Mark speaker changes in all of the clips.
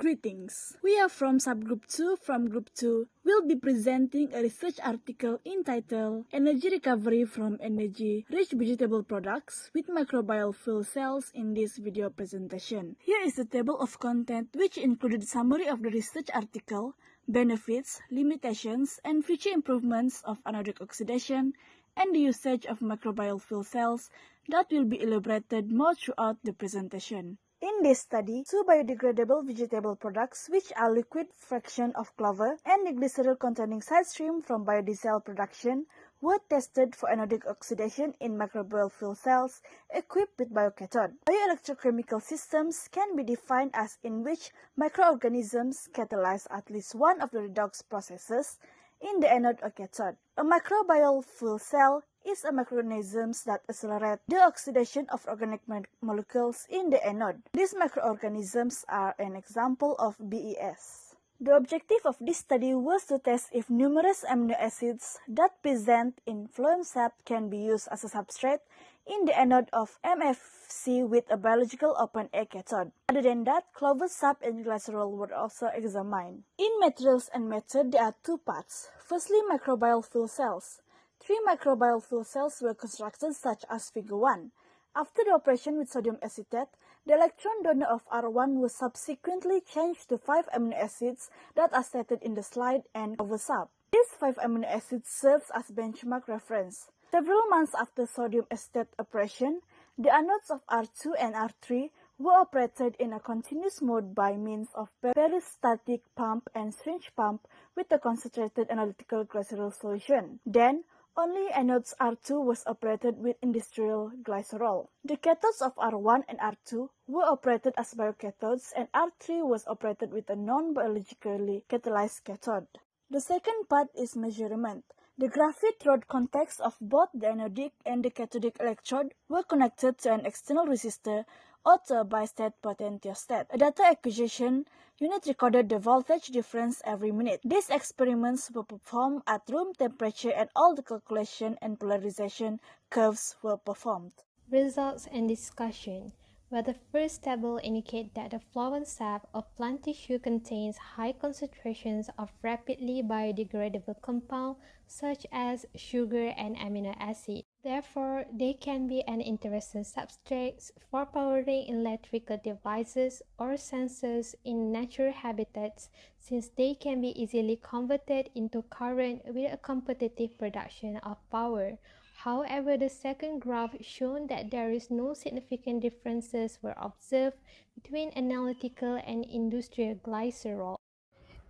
Speaker 1: Greetings! We are from Subgroup 2. From Group 2, we'll be presenting a research article entitled Energy Recovery from Energy-Rich Vegetable Products with Microbial Fuel Cells in this video presentation. Here is the table of content which included summary of the research article, benefits, limitations, and future improvements of anodic oxidation, and the usage of microbial fuel cells that will be elaborated more throughout the presentation. In this study, two biodegradable vegetable products which are liquid fraction of clover and the glycerol containing side stream from biodiesel production were tested for anodic oxidation in microbial fuel cells equipped with biocathode. Bioelectrochemical systems can be defined as in which microorganisms catalyze at least one of the redox processes in the anode or cathode. A microbial fuel cell is a microorganism that accelerates the oxidation of organic molecules in the anode. These microorganisms are an example of BES. The objective of this study was to test if numerous amino acids that present in phloem sap can be used as a substrate in the anode of MFC with a biological open-A cathode. Other than that, clover sap and glycerol were also examined. In materials and method, there are two parts. Firstly, microbial fuel cells. 3 microbial fuel cells were constructed such as figure 1. After the operation with sodium acetate, the electron donor of R1 was subsequently changed to 5 amino acids that are stated in the slide and over sub. These 5 amino acids serves as benchmark reference. Several months after sodium acetate operation, the anodes of R2 and R3 were operated in a continuous mode by means of peristaltic pump and syringe pump with a concentrated analytical glycerol solution. Then, only anodes R2 was operated with industrial glycerol. The cathodes of R1 and R2 were operated as biocathodes and R3 was operated with a non-biologically catalyzed cathode. The second part is measurement. The graphite rod contacts of both the anodic and the cathodic electrode were connected to an external resistor or to a bistate potentiostat. A data acquisition unit recorded the voltage difference every minute. These experiments were performed at room temperature and all the calculation and polarization curves were performed.
Speaker 2: Results and discussion. Where the first table indicates that the phloem sap of plant tissue contains high concentrations of rapidly biodegradable compounds such as sugar and amino acids. Therefore, they can be an interesting substrate for powering electrical devices or sensors in natural habitats since they can be easily converted into current with a competitive production of power. However, the second graph shown that there is no significant differences were observed between analytical and industrial glycerol.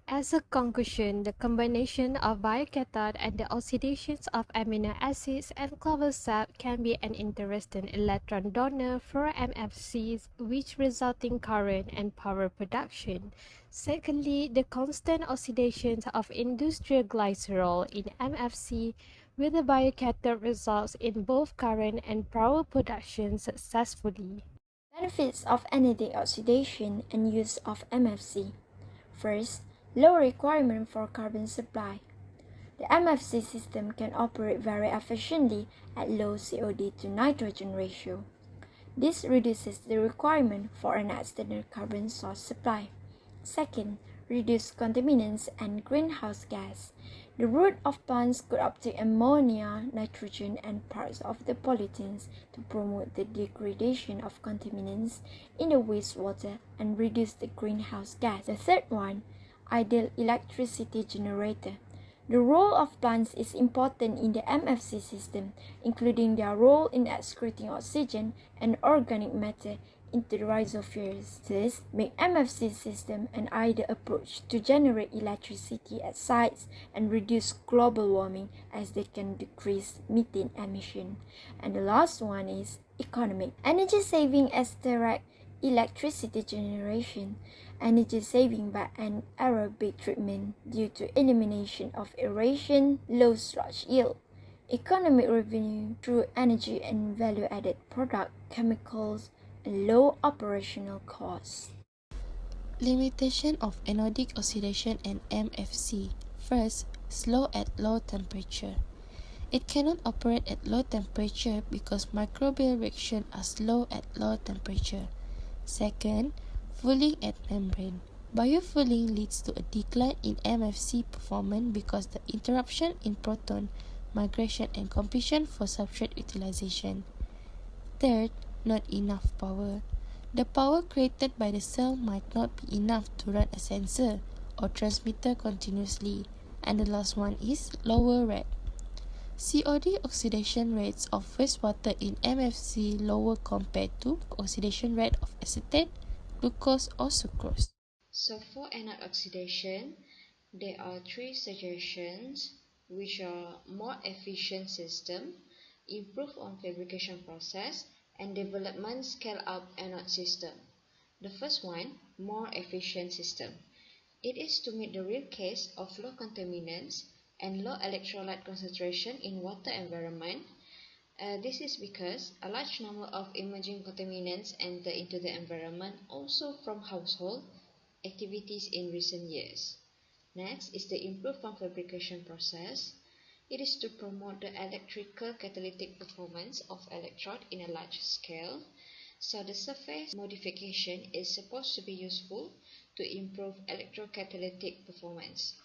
Speaker 2: As a conclusion, the combination of biocathode and the oxidations of amino acids and clover sap can be an interesting electron donor for MFCs, which resulting current and power production. Secondly, the constant oxidation of industrial glycerol in MFC with the biocathode results in both current and power production successfully.
Speaker 3: Benefits of anodic oxidation and use of MFC. First, low requirement for carbon supply. The MFC system can operate very efficiently at low COD to nitrogen ratio. This reduces the requirement for an external carbon source supply. Second, reduced contaminants and greenhouse gas. The root of plants could uptake ammonia, nitrogen, and parts of the pollutants to promote the degradation of contaminants in the wastewater and reduce the greenhouse gas. The third one, ideal electricity generator. The role of plants is important in the MFC system, including their role in excreting oxygen and organic matter into the rhizospheres. This makes MFC system an ideal approach to generate electricity at sites and reduce global warming as they can decrease methane emission. And the last one is economic. Energy saving as direct electricity generation. Energy saving by anaerobic treatment due to elimination of aeration, low sludge yield. Economic revenue through energy and value-added product, chemicals, and low operational costs.
Speaker 4: Limitation of anodic oxidation and MFC. First, slow at low temperature. It cannot operate at low temperature because microbial reactions are slow at low temperature. Second, fouling at membrane. Biofueling leads to a decline in MFC performance because the interruption in proton migration and competition for substrate utilization. Third, not enough power. The power created by the cell might not be enough to run a sensor or transmitter continuously. And the last one is lower rate. COD oxidation rates of wastewater in MFC lower compared to oxidation rate of acetate, glucose or sucrose.
Speaker 5: So for anode oxidation, there are three suggestions which are more efficient system, improve on fabrication process, and development scale up anode system. The first one, more efficient system. It is to meet the real case of low contaminants and low electrolyte concentration in water environment. This is because a large number of emerging contaminants enter into the environment also from household activities in recent years. Next is the improved from fabrication process. It is to promote the electrical catalytic performance of electrode in a large scale. So the surface modification is supposed to be useful to improve electrocatalytic performance.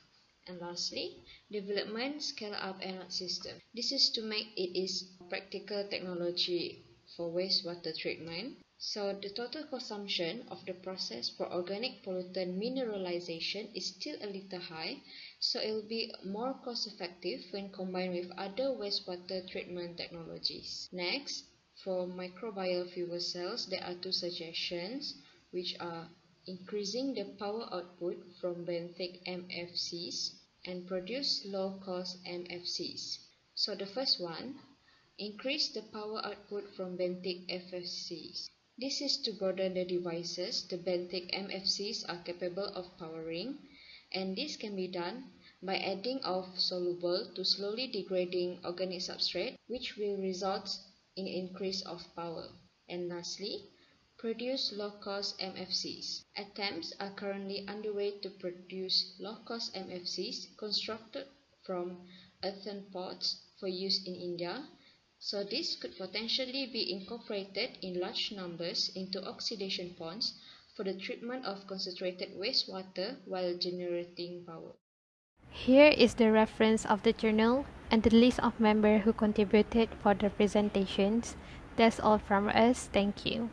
Speaker 5: And lastly, development scale-up anode system. This is to make it is practical technology for wastewater treatment. So the total consumption of the process for organic pollutant mineralization is still a little high, so it will be more cost effective when combined with other wastewater treatment technologies. Next, for microbial fuel cells, there are two suggestions, which are increasing the power output from benthic MFCs and produce low-cost MFCs. So the first one, increase the power output from benthic MFCs. This is to broaden the devices the benthic MFCs are capable of powering, and this can be done by adding of soluble to slowly degrading organic substrate, which will result in increase of power. And lastly, produce low-cost MFCs. Attempts are currently underway to produce low-cost MFCs constructed from earthen pots for use in India. So this could potentially be incorporated in large numbers into oxidation ponds for the treatment of concentrated wastewater while generating power.
Speaker 2: Here is the reference of the journal and the list of members who contributed for the presentations. That's all from us. Thank you.